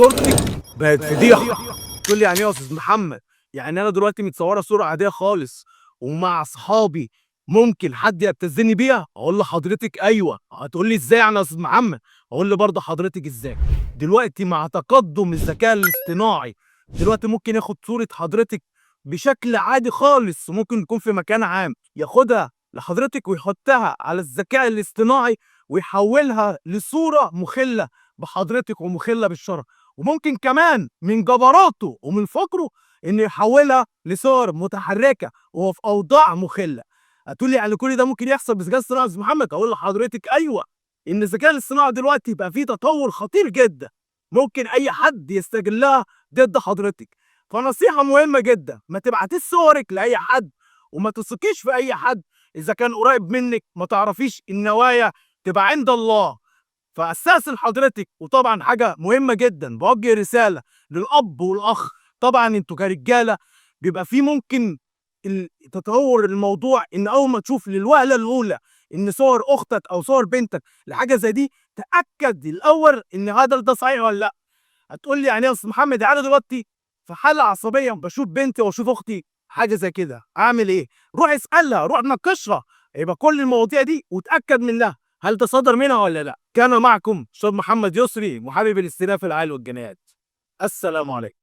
صورتك بقت فضيحه. تقول لي يعني ايه يا استاذ محمد؟ يعني انا دلوقتي متصوره صوره عاديه خالص ومع اصحابي ممكن حد يبتزني بيها؟ اقول لحضرتك ايوه. هتقول لي ازاي يعني يا استاذ محمد؟ اقول له برضه حضرتك ازاي؟ دلوقتي مع تقدم الذكاء الاصطناعي دلوقتي ممكن ياخد صوره حضرتك بشكل عادي خالص، وممكن يكون في مكان عام ياخدها لحضرتك ويحطها على الذكاء الاصطناعي ويحولها لصوره مخله بحضرتك ومخله بالشرف، وممكن كمان من جبروته ومن فقره انه يحولها لصور متحركه وهو في اوضاع مخله. هتقول لي يعني كل ده ممكن يحصل بالذكاء الاصطناعي يا استاذ محمد؟ اقول لحضرتك ايوه، ان الذكاء الاصطناعي دلوقتي بقى فيه تطور خطير جدا، ممكن اي حد يستغلها ضد حضرتك. فنصيحه مهمه جدا، ما تبعتيش صورك لاي حد وما تثقيش في اي حد اذا كان قريب منك، ما تعرفيش النوايا تبقى عند الله. فاستاذن حضرتك، وطبعا حاجه مهمه جدا بوجه رساله للاب والاخ، طبعا انتوا كرجاله بيبقى في ممكن تطور الموضوع ان اول ما تشوف للوهله الاولى ان صور اختك او صور بنتك لحاجه زي دي، تاكد الاول ان هذا ده صحيح ولا لا. هتقول لي يعني ايه يا استاذ محمد؟ انا دلوقتي في حاله عصبيه بشوف بنتي واشوف اختي حاجه زي كده، اعمل ايه؟ روح اسالها، روح ناقشها، يبقى كل المواضيع دي وتاكد منها هل ده صدر منها ولا لا. كان معكم استاذ محمد يسري، محارب الاستئناف العالي والجنايات. السلام عليكم.